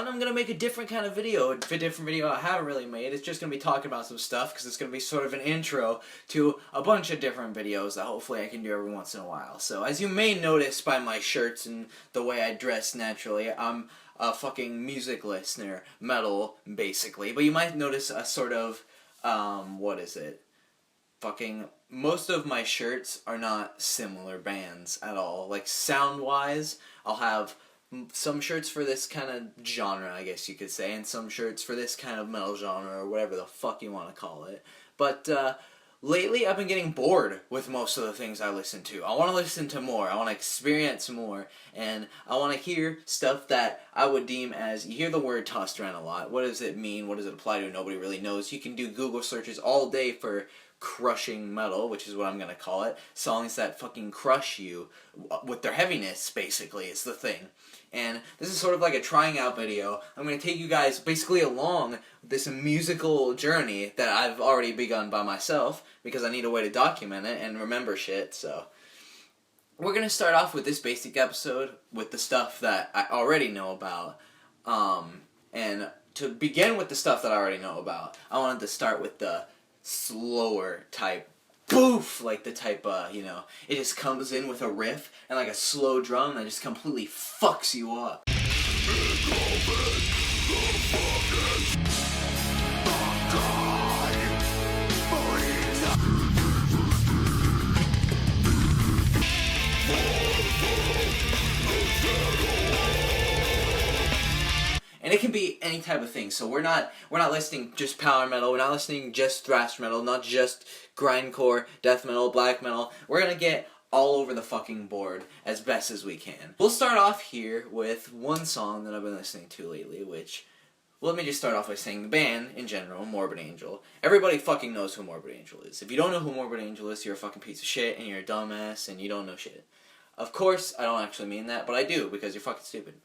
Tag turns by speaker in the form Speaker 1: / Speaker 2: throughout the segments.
Speaker 1: on, I'm going to make a different kind of video. A different video I haven't really made. It's just going to be talking about some stuff, because it's going to be sort of an intro to a bunch of different videos that hopefully I can do every once in a while. So, as you may notice by my shirts and the way I dress naturally, I'm a fucking music listener. Metal, basically. But you might notice a sort of, most of my shirts are not similar bands at all. Like, sound-wise, I'll have some shirts for this kind of genre, I guess you could say, and some shirts for this kind of metal genre, or whatever the fuck you want to call it. But, lately I've been getting bored with most of the things I listen to. I want to listen to more, I want to experience more, and I want to hear stuff that I would deem as, you hear the word tossed around a lot. What does it mean? What does it apply to? Nobody really knows. You can do Google searches all day for crushing metal, which is what I'm going to call it. Songs that fucking crush you with their heaviness, basically, is the thing. And this is sort of like a trying out video. I'm going to take you guys basically along this musical journey that I've already begun by myself, because I need a way to document it and remember shit, so. We're going to start off with this basic episode with the stuff that I already know about. And to begin with the stuff that I already know about, I wanted to start with the slower type, poof, like the type, it just comes in with a riff and like a slow drum that just completely fucks you up. And it can be any type of thing. So we're not listening just power metal. We're not listening just thrash metal. Not just grindcore, death metal, black metal. We're gonna get all over the fucking board as best as we can. We'll start off here with one song that I've been listening to lately, which, well, let me just start off by saying the band in general, Morbid Angel. Everybody fucking knows who Morbid Angel is. If you don't know who Morbid Angel is, you're a fucking piece of shit and you're a dumbass and you don't know shit. Of course, I don't actually mean that, but I do, because you're fucking stupid.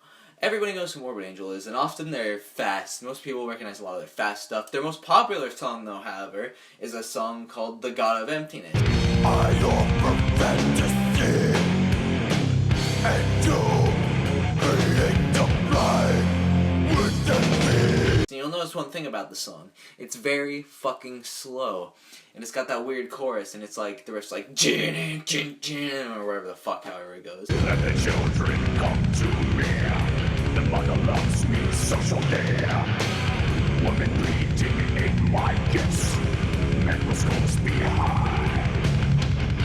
Speaker 1: Everybody knows who Morbid Angel is, and often they're fast. Most people recognize a lot of their fast stuff. Their most popular song, though, however, is a song called The God of Emptiness. I offer fantasy, and you hate to fly with me. You'll notice one thing about the song. It's very fucking slow. And it's got that weird chorus, and it's like, the riff's like, jin, jin, jin, or wherever the fuck, however it goes. Let the children come to me. The mother loves me, so she'll dare. Woman bleeding in my kiss. Men was close behind.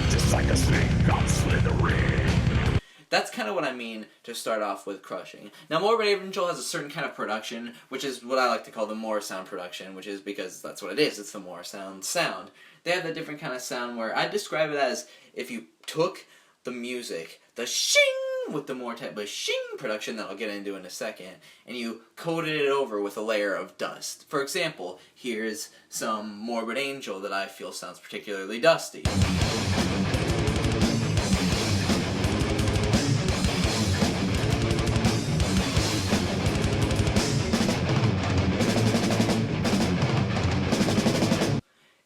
Speaker 1: Just like a snake, I'm slithering. That's kind of what I mean to start off with crushing. Now, Morbid Angel has a certain kind of production, which is what I like to call the Morrisound production, which is because that's what it is. It's the Morrisound sound. They have a different kind of sound where I describe it as if you took the music, the shing, with the more type of shing production that I'll get into in a second, and you coated it over with a layer of dust. For example, here's some Morbid Angel that I feel sounds particularly dusty.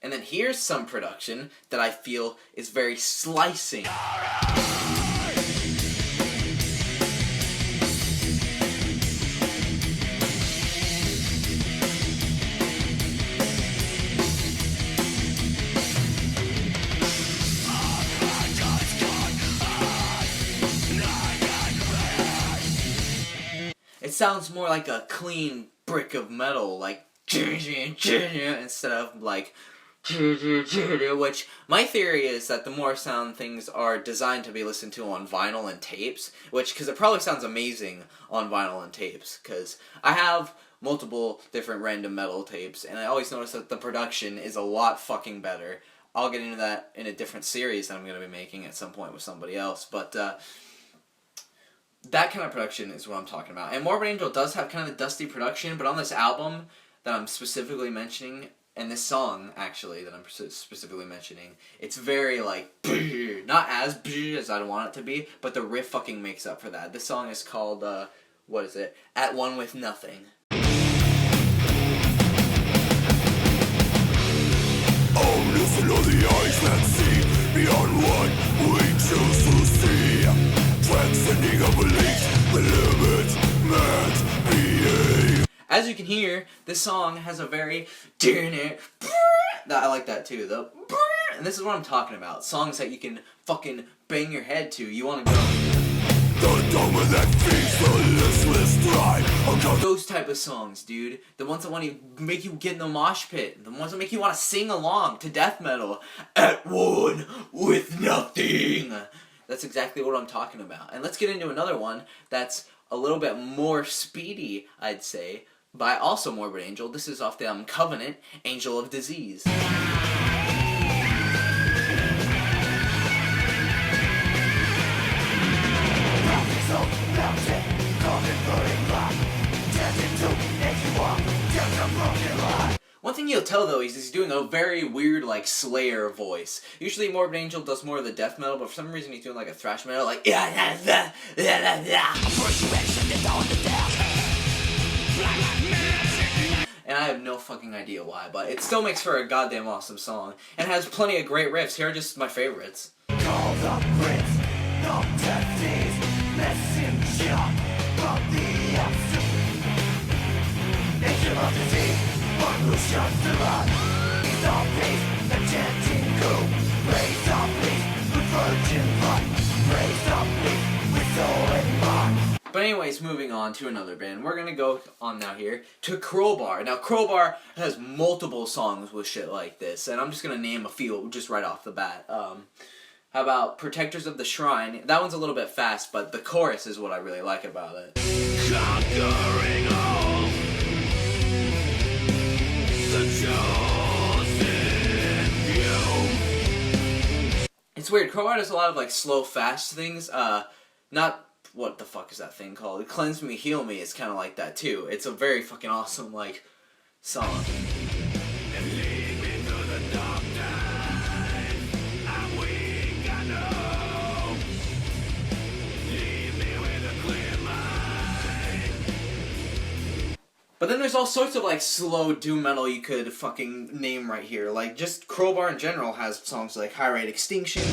Speaker 1: And then here's some production that I feel is very slicing. It sounds more like a clean brick of metal, like instead of like which my theory is that the Morrisound things are designed to be listened to on vinyl and tapes, because it probably sounds amazing on vinyl and tapes, because I have multiple different random metal tapes, and I always notice that the production is a lot fucking better. I'll get into that in a different series that I'm going to be making at some point with somebody else, but that kind of production is what I'm talking about. And Morbid Angel does have kind of a dusty production, but on this album that I'm specifically mentioning, and this song, actually, that I'm specifically mentioning, it's very, like, not as I want it to be, but the riff fucking makes up for that. This song is called, At One With Nothing. Oh, listen to the eyes that see beyond what we choose to see. Transcending our beliefs, the limits, man's being. As you can hear, this song has a very that I like that too. And this is what I'm talking about. Songs that you can fucking bang your head to. You want to go. Those type of songs, dude. The ones that want to make you get in the mosh pit. The ones that make you want to sing along to death metal. At one with nothing. That's exactly what I'm talking about. And let's get into another one that's a little bit more speedy, I'd say, by also Morbid Angel. This is off the album Covenant, Angel of Disease. One thing you'll tell though is he's doing a very weird like Slayer voice. Usually Morbid Angel does more of the death metal, but for some reason he's doing like a thrash metal, like and I have no fucking idea why, but it still makes for a goddamn awesome song and has plenty of great riffs. Here are just my favorites. Call the prince of disease, messenger of the absent. Angel of disease, one who shuts the light. He's our peace, the chanting coup. Praise our peace with virgin light. Praise our peace with soul and mind. But anyways, moving on to another band. We're gonna go on now here to Crowbar. Now Crowbar has multiple songs with shit like this, and I'm just gonna name a few just right off the bat. How about Protectors of the Shrine? That one's a little bit fast, but the chorus is what I really like about it. Conquering all the chosen few. It's weird. Crowbar does a lot of like slow, fast things. Not what the fuck is that thing called? Cleanse Me, Heal Me is kind of like that too. It's a very fucking awesome like song. But then there's all sorts of like slow doom metal you could fucking name right here. Like just Crowbar in general has songs like High Rate Extinction.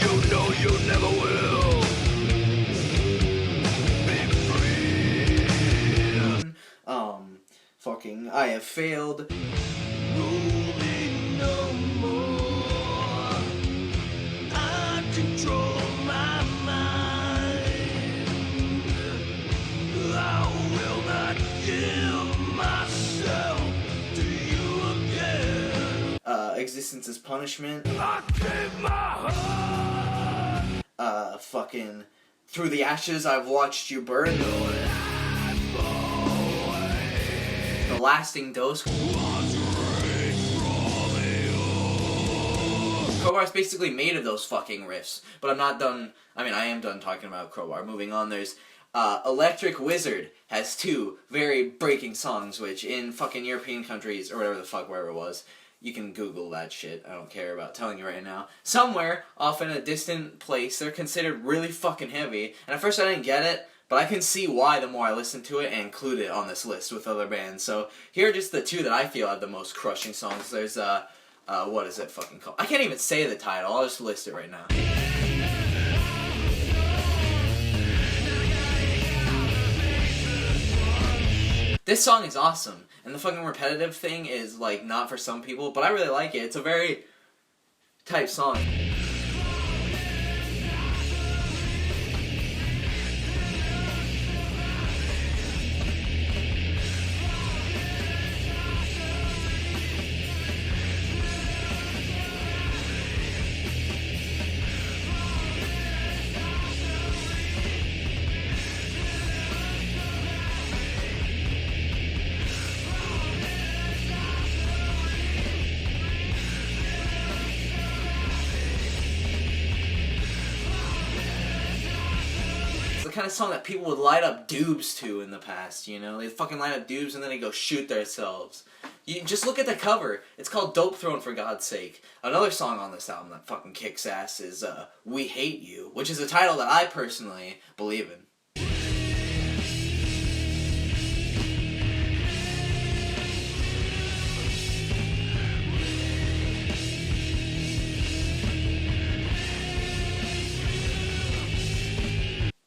Speaker 1: You know you never will be free. Fucking I Have Failed. Moving no more. I control my mind. I will not give myself to you again. Existence is Punishment. I gave my heart. Fucking Through the Ashes I've Watched You Burn. The Lasting Dose. Crowbar's basically made of those fucking riffs. But I'm not done. I mean, I am done talking about Crowbar. Moving on, there's Electric Wizard has two very breaking songs, which in fucking European countries, or whatever the fuck, wherever it was, you can Google that shit. I don't care about telling you right now. Somewhere, off in a distant place, they're considered really fucking heavy. And at first I didn't get it, but I can see why the more I listen to it and include it on this list with other bands. So here are just the two that I feel have the most crushing songs. There's, what is it fucking called? I can't even say the title. I'll just list it right now. This song is awesome, and the fucking repetitive thing is, like, not for some people, but I really like it. It's a very type song. Kind of song that people would light up dubs to in the past, you know? They'd fucking light up dubs and then they go shoot themselves. You just look at the cover. It's called Dope Throne, for God's sake. Another song on this album that fucking kicks ass is We Hate You, which is a title that I personally believe in.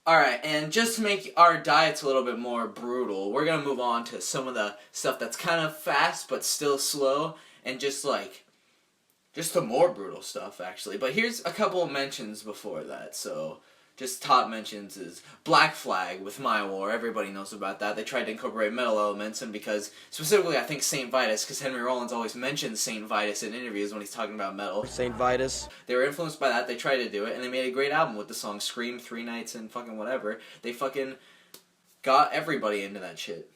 Speaker 1: Alright, and just to make our diets a little bit more brutal, we're gonna move on to some of the stuff that's kind of fast but still slow, and just the more brutal stuff, actually. But here's a couple of mentions before that, so just top mentions is Black Flag with My War. Everybody knows about that. They tried to incorporate metal elements, and because, specifically I think St. Vitus, because Henry Rollins always mentions St. Vitus in interviews when he's talking about metal.
Speaker 2: St. Vitus.
Speaker 1: They were influenced by that, they tried to do it, and they made a great album with the song Scream, Three Nights, and fucking whatever. They fucking got everybody into that shit.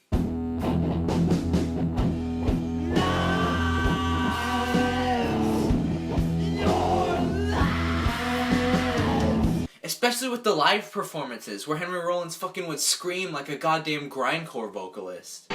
Speaker 1: Especially with the live performances, where Henry Rollins fucking would scream like a goddamn grindcore vocalist.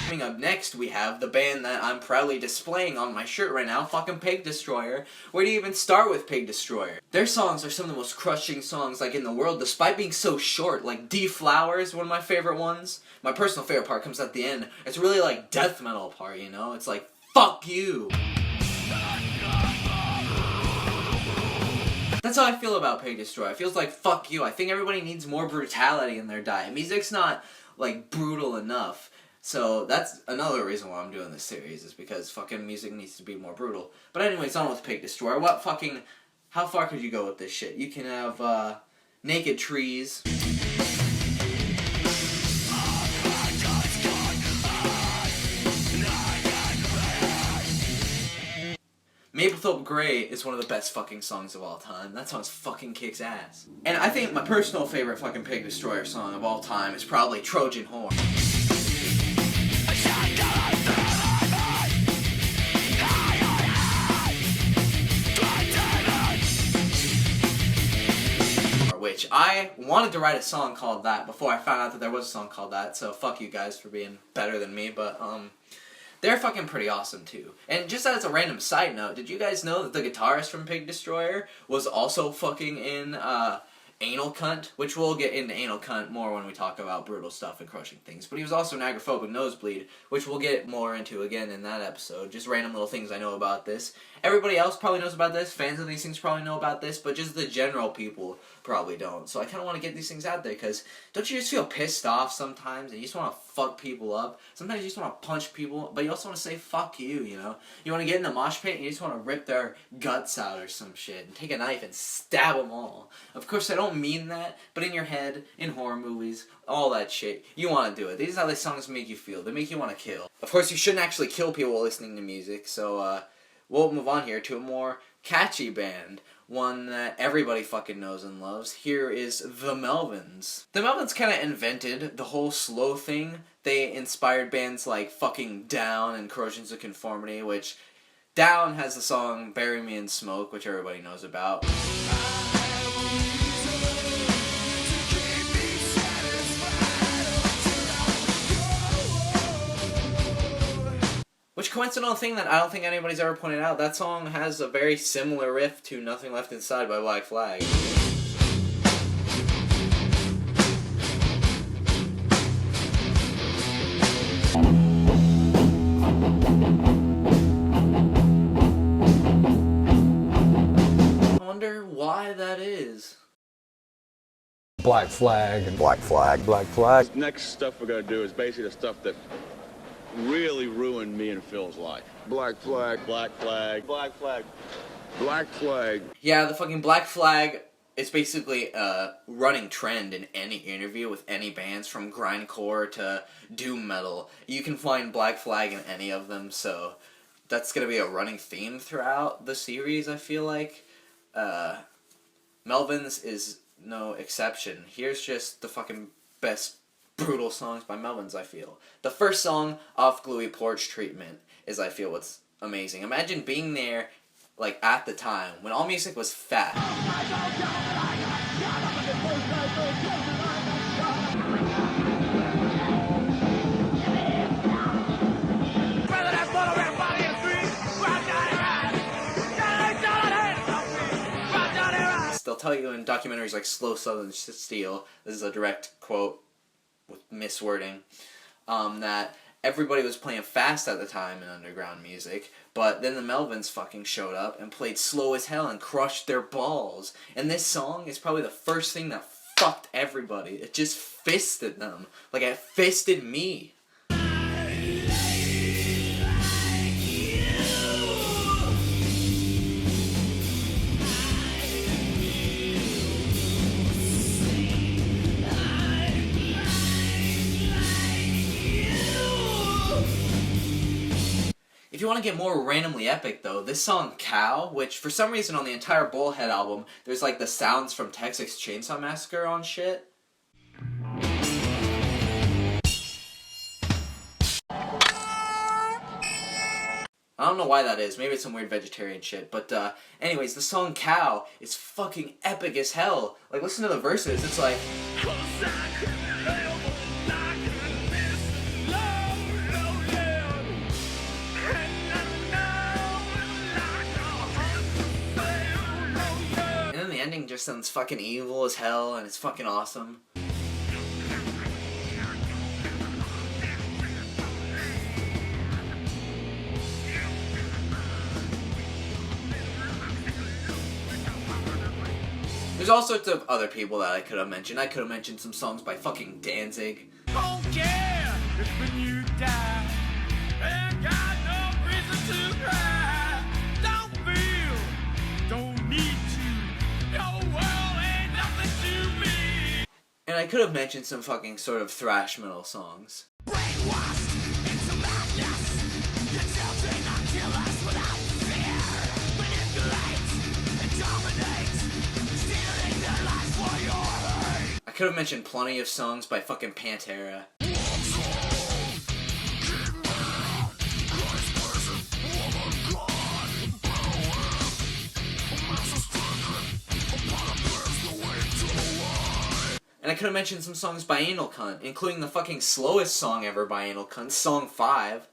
Speaker 1: Coming up next, we have the band that I'm proudly displaying on my shirt right now, fucking Pig Destroyer. Where do you even start with Pig Destroyer? Their songs are some of the most crushing songs in the world, despite being so short. Like Deflower is one of my favorite ones. My personal favorite part comes at the end. It's really like death metal part, you know? It's like, fuck you! That's how I feel about Pig Destroyer. It feels like, fuck you. I think everybody needs more brutality in their diet. Music's not, brutal enough. So that's another reason why I'm doing this series, is because fucking music needs to be more brutal. But anyways, on with Pig Destroyer. How far could you go with this shit? You can have, Naked Trees. Maplethorpe Grey is one of the best fucking songs of all time. That song fucking kicks ass. And I think my personal favorite fucking Pig Destroyer song of all time is probably Trojan Horse. Which I wanted to write a song called that before I found out that there was a song called that, so fuck you guys for being better than me, but they're fucking pretty awesome too. And just as a random side note, did you guys know that the guitarist from Pig Destroyer was also fucking in Anal Cunt? Which we'll get into Anal Cunt more when we talk about brutal stuff and crushing things. But he was also in Agoraphobic Nosebleed, which we'll get more into again in that episode. Just random little things I know about this. Everybody else probably knows about this, fans of these things probably know about this, but just the general people probably don't. So I kind of want to get these things out there, because don't you just feel pissed off sometimes, and you just want to fuck people up? Sometimes you just want to punch people, but you also want to say fuck you, you know? You want to get in the mosh pit, and you just want to rip their guts out or some shit, and take a knife and stab them all. Of course, I don't mean that, but in your head, in horror movies, all that shit, you want to do it. These are how these songs make you feel. They make you want to kill. Of course, you shouldn't actually kill people while listening to music, so, we'll move on here to a more catchy band. One that everybody fucking knows and loves. Here is The Melvins. The Melvins kind of invented the whole slow thing. They inspired bands like fucking Down and Corrosions of Conformity, which Down has the song Bury Me in Smoke, which everybody knows about. Which, coincidental thing that I don't think anybody's ever pointed out, that song has a very similar riff to Nothing Left Inside by Black Flag. I wonder why that is.
Speaker 2: Black Flag and Black Flag. Black Flag.
Speaker 3: Next stuff we're gonna do is basically the stuff that really ruined me and Phil's life.
Speaker 4: Black Flag.
Speaker 3: Black Flag. Black Flag.
Speaker 4: Black Flag.
Speaker 1: Yeah, the fucking Black Flag is basically a running trend in any interview with any bands, from grindcore to doom metal. You can find Black Flag in any of them, so that's gonna be a running theme throughout the series, I feel like. Melvins is no exception. Here's just the fucking best brutal songs by Melvins, I feel. The first song off Gluey Porch Treatment is, I feel, what's amazing. Imagine being there, at the time, when all music was fat. They'll tell you in documentaries like Slow Southern Steel, this is a direct quote with miswording, that everybody was playing fast at the time in underground music, but then the Melvins fucking showed up and played slow as hell and crushed their balls. And this song is probably the first thing that fucked everybody. It just fisted them. Like it fisted me. If you want to get more randomly epic though, this song Cow, which for some reason on the entire Bullhead album, there's like the sounds from Texas Chainsaw Massacre on shit. I don't know why that is, maybe it's some weird vegetarian shit, but anyways, the song Cow is fucking epic as hell. Like, listen to the verses, it's like... The ending just sounds fucking evil as hell, and it's fucking awesome. There's all sorts of other people that I could have mentioned. I could have mentioned some songs by fucking Danzig.
Speaker 5: Don't care if when you die, ain't got no reason to cry. Don't feel, don't need to. Your world ain't nothing to me.
Speaker 1: And I could have mentioned some fucking sort of thrash metal songs.
Speaker 5: Brainwashed into madness. You still do not kill us without fear. Manipulate and dominate, stealing their lives for your hate.
Speaker 1: I could have mentioned plenty of songs by fucking Pantera. And I could have mentioned some songs by Anal Cunt, including the fucking slowest song ever by Anal Cunt, Song 5.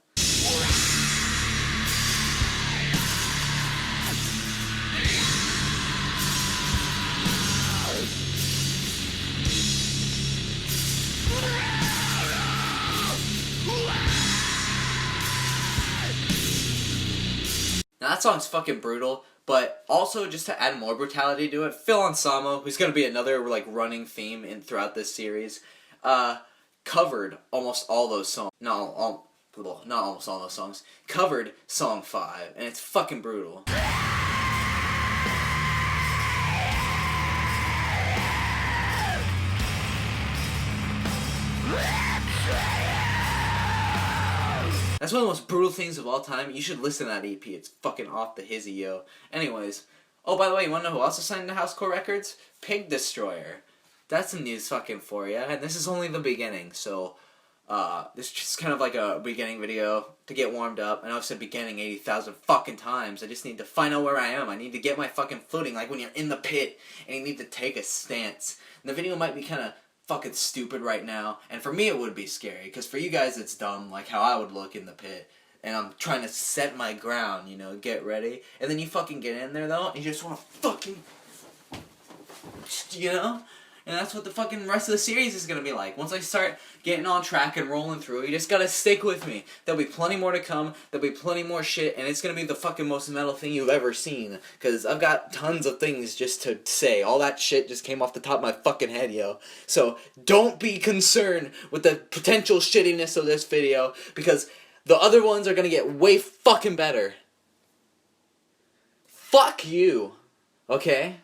Speaker 1: Now that song's fucking brutal, but also just to add more brutality to it, Phil Anselmo, who's gonna be another like running theme throughout this series, covered almost all those songs. Not almost all those songs. Covered Song 5, and it's fucking brutal. That's one of the most brutal things of all time. You should listen to that EP. It's fucking off the hizzy, yo. Anyways. Oh, by the way, you wanna know who else is signed to Housecore Records? Pig Destroyer. That's some news fucking for ya. And this is only the beginning, so... this is just kind of like a beginning video to get warmed up. I know I've said beginning 80,000 fucking times. I just need to find out where I am. I need to get my fucking footing, like when you're in the pit and you need to take a stance. And the video might be kind of fucking stupid right now, and for me it would be scary, because for you guys it's dumb, like how I would look in the pit, and I'm trying to set my ground, you know, get ready, and then you fucking get in there though, and you just want to fucking, you know? And that's what the fucking rest of the series is going to be like. Once I start getting on track and rolling through, you just gotta stick with me. There'll be plenty more to come, there'll be plenty more shit, and it's going to be the fucking most metal thing you've ever seen. Because I've got tons of things just to say. All that shit just came off the top of my fucking head, yo. So, don't be concerned with the potential shittiness of this video, because the other ones are going to get way fucking better. Fuck you. Okay?